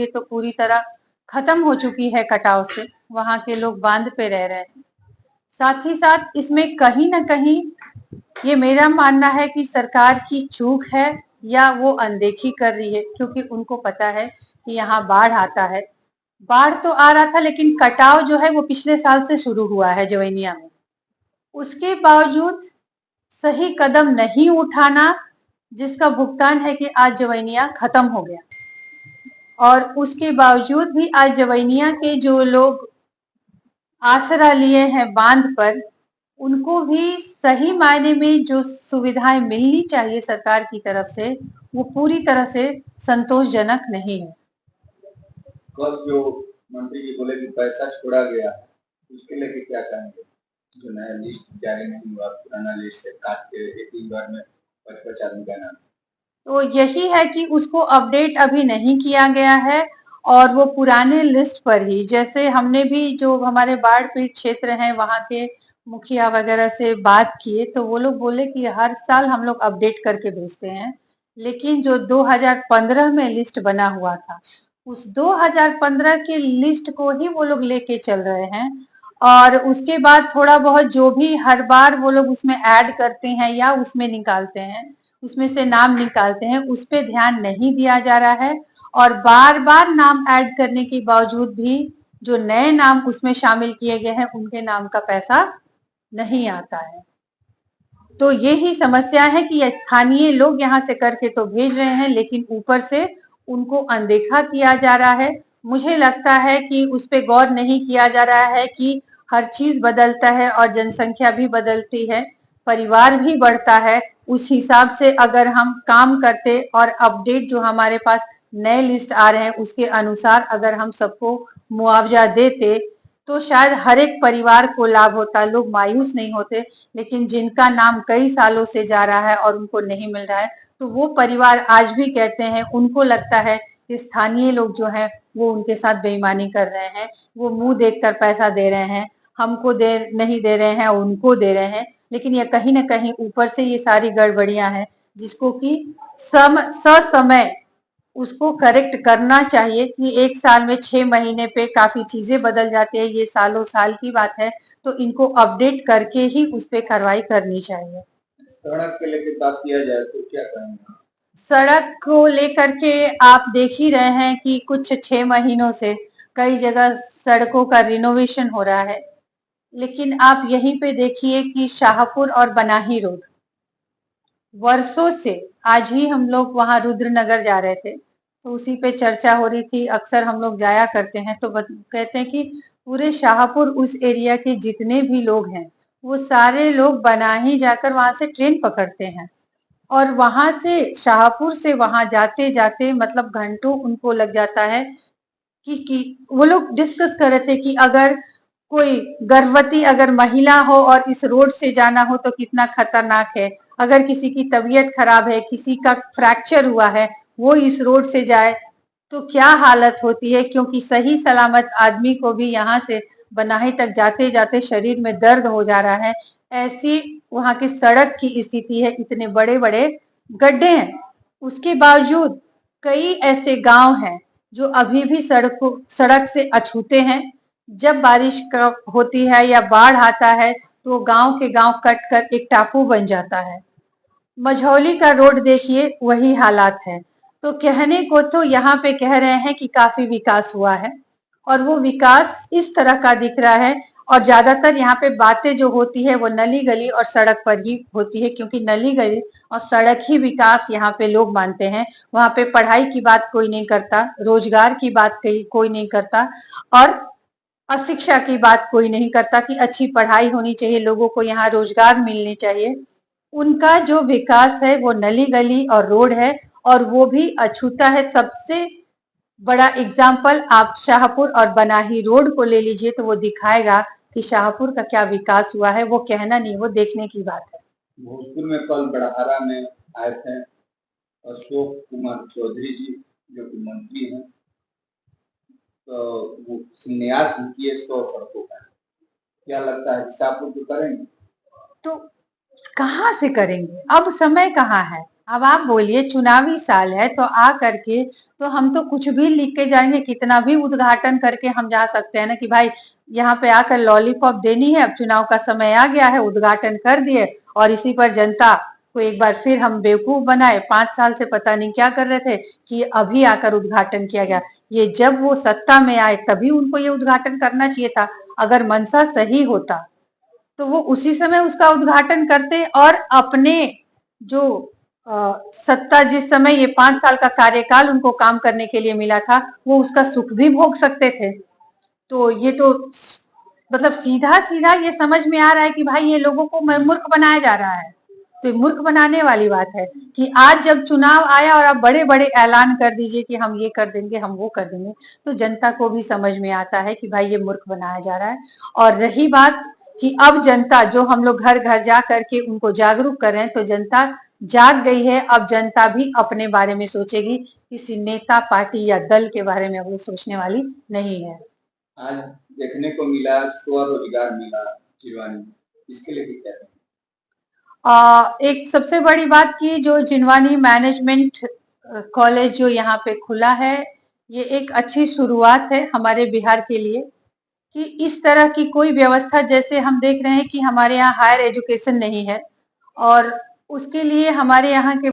लीजिए तो पूरी तरह खत्म हो चुकी है कटाव से, वहां के लोग बांध पे रह रहे हैं। साथ ही साथ इसमें कहीं ना कहीं ये मेरा मानना है कि सरकार की चूक है या वो अनदेखी कर रही है, क्योंकि उनको पता है कि यहाँ बाढ़ आता है। बाढ़ तो आ रहा था लेकिन कटाव जो है वो पिछले साल से शुरू हुआ है जवैनिया में। उसके बावजूद सही कदम नहीं उठाना, जिसका भुगतान है कि आज जवैनिया खत्म हो गया। और उसके बावजूद भी आज जवैनिया के जो लोग आसरा लिए हैं बांध पर, उनको भी सही मायने में जो सुविधाएं मिलनी चाहिए सरकार की तरफ से, वो पूरी तरह से संतोषजनक नहीं है। कल जो मंत्री जी बोले कि पैसा छोड़ा गया, उसके लेके क्या कहेंगे? जो नया लिस्ट जारी नहीं हुआ, पुराना लिस्ट से काट के एक ही बार में 55 आदमी का नाम। तो यही है कि उसको अपडेट अभी नहीं किया गया है और वो पुराने लिस्ट पर ही, जैसे हमने भी जो हमारे बाढ़ पीड़ित क्षेत्र हैं वहां के मुखिया वगैरह से बात किए तो वो लोग बोले कि हर साल हम लोग अपडेट करके भेजते हैं, लेकिन जो 2015 में लिस्ट बना हुआ था उस 2015 के लिस्ट को ही वो लोग लेके चल रहे हैं। और उसके बाद थोड़ा बहुत जो भी हर बार वो लोग उसमें ऐड करते हैं या उसमें निकालते हैं, उसमें से नाम निकालते हैं, उस पे ध्यान नहीं दिया जा रहा है। और बार बार नाम ऐड करने के बावजूद भी जो नए नाम उसमें शामिल किए गए हैं उनके नाम का पैसा नहीं आता है। तो यही समस्या है कि स्थानीय लोग यहाँ से करके तो भेज रहे हैं लेकिन ऊपर से उनको अनदेखा किया जा रहा है। मुझे लगता है कि उस पर गौर नहीं किया जा रहा है कि हर चीज बदलता है और जनसंख्या भी बदलती है, परिवार भी बढ़ता है। उस हिसाब से अगर हम काम करते और अपडेट जो हमारे पास नए लिस्ट आ रहे हैं उसके अनुसार अगर हम सबको मुआवजा देते तो शायद हर एक परिवार को लाभ होता, लोग मायूस नहीं होते। लेकिन जिनका नाम कई सालों से जा रहा है और उनको नहीं मिल रहा है, तो वो परिवार आज भी कहते हैं, उनको लगता है कि स्थानीय लोग जो हैं वो उनके साथ बेईमानी कर रहे हैं, वो मुंह देखकर पैसा दे रहे हैं, हमको दे नहीं दे रहे हैं, उनको दे रहे हैं। लेकिन ये कहीं ना कहीं ऊपर से ये सारी गड़बड़ियां हैं जिसको कि ससमय उसको करेक्ट करना चाहिए कि एक साल में 6 महीने पे काफी चीजें बदल जाती है, ये सालों साल की बात है, तो इनको अपडेट करके ही उस पे कार्रवाई करनी चाहिए। सड़क के लेके बात किया जाए तो क्या कहेंगे? सड़क को लेकर के आप देख ही रहे हैं कि कुछ 6 महीनों से कई जगह सड़कों का रिनोवेशन हो रहा है, लेकिन आप यहीं पे देखिए कि शाहपुर और बनाही रोड वर्षों से, आज ही हम लोग वहां रुद्रनगर जा रहे थे तो उसी पे चर्चा हो रही थी, अक्सर हम लोग जाया करते हैं तो कहते हैं कि पूरे शाहपुर उस एरिया के जितने भी लोग हैं वो सारे लोग बनाही जाकर वहां से ट्रेन पकड़ते हैं और वहां से शाहपुर से वहां जाते जाते मतलब घंटों उनको लग जाता है। कि वो लोग डिस्कस कर रहे थे कि अगर कोई गर्भवती अगर महिला हो और इस रोड से जाना हो तो कितना खतरनाक है, अगर किसी की तबीयत खराब है, किसी का फ्रैक्चर हुआ है, वो इस रोड से जाए तो क्या हालत होती है, क्योंकि सही सलामत आदमी को भी यहाँ से बनाही तक जाते जाते शरीर में दर्द हो जा रहा है। ऐसी वहां की सड़क की स्थिति है, इतने बड़े बड़े गड्ढे हैं, उसके बावजूद कई ऐसे गांव हैं जो अभी भी सड़क से अछूते हैं। जब बारिश का होती है या बाढ़ आता है तो गांव के गांव कट कर एक टापू बन जाता है। मझौली का रोड देखिए वही हालात है। तो कहने को तो यहाँ पे कह रहे हैं कि काफी विकास हुआ है और वो विकास इस तरह का दिख रहा है। और ज्यादातर यहाँ पे बातें जो होती है वो नली गली और सड़क पर ही होती है, क्योंकि नली गली और सड़क ही विकास यहाँ पे लोग मानते हैं। वहां पे पढ़ाई की बात कोई नहीं करता, रोजगार की बात कोई नहीं करता और अशिक्षा की बात कोई नहीं करता कि अच्छी पढ़ाई होनी चाहिए, लोगों को यहाँ रोजगार मिलनी चाहिए। उनका जो विकास है वो नली गली और रोड है और वो भी अछूता है। सबसे बड़ा एग्जाम्पल आप शाहपुर और बनाही रोड को ले लीजिए तो वो दिखाएगा कि शाहपुर का क्या विकास हुआ है, वो कहना नहीं, वो देखने की बात है। भोजपुर में कल बड़हारा में आए थे अशोक कुमार चौधरी जी जो कि मंत्री हैं, तो वो शिलान्यास भी किए 100 सड़कों का। क्या लगता है शाहपुर को करेंगे? तो कहाँ से करेंगे, अब समय कहाँ है, अब आप बोलिए, चुनावी साल है तो आ करके तो हम तो कुछ भी लिख के जाएंगे, कितना भी उद्घाटन करके हम जा सकते हैं ना कि भाई यहाँ पे आकर लॉलीपॉप देनी है, अब चुनाव का समय आ गया है, उद्घाटन कर दिए और इसी पर जनता को एक बार फिर हम बेवकूफ बनाए। 5 साल से पता नहीं क्या कर रहे थे कि अभी आकर उद्घाटन किया गया। ये जब वो सत्ता में आए तभी उनको ये उद्घाटन करना चाहिए था। अगर मनसा सही होता तो वो उसी समय उसका उद्घाटन करते और अपने जो सत्ता, जिस समय ये 5 साल का कार्यकाल उनको काम करने के लिए मिला था, वो उसका सुख भी भोग सकते थे। तो ये तो मतलब सीधा सीधा ये समझ में आ रहा है कि भाई ये लोगों को मूर्ख बनाया जा रहा है। तो ये मूर्ख बनाने वाली बात है कि आज जब चुनाव आया और आप बड़े बड़े ऐलान कर दीजिए कि हम ये कर देंगे, हम वो कर देंगे, तो जनता को भी समझ में आता है कि भाई ये मूर्ख बनाया जा रहा है। और रही बात कि अब जनता, जो हम लोग घर घर जा करके उनको जागरूक कर रहे हैं, तो जनता जाग गई है। अब जनता भी अपने बारे में सोचेगी, किसी नेता, पार्टी या दल के बारे में अब वो सोचने वाली नहीं है। आज देखने को मिला स्वरोजगार मिला जीवानी, इसके लिए क्या कहें? एक सबसे बड़ी बात की जो जिनवानी मैनेजमेंट कॉलेज जो यहाँ पे खुला है, ये एक अच्छी शुरुआत है हमारे बिहार के लिए कि इस तरह की कोई व्यवस्था, जैसे हम देख रहे हैं कि हमारे यहाँ हायर एजुकेशन नहीं है और उसके लिए हमारे यहाँ के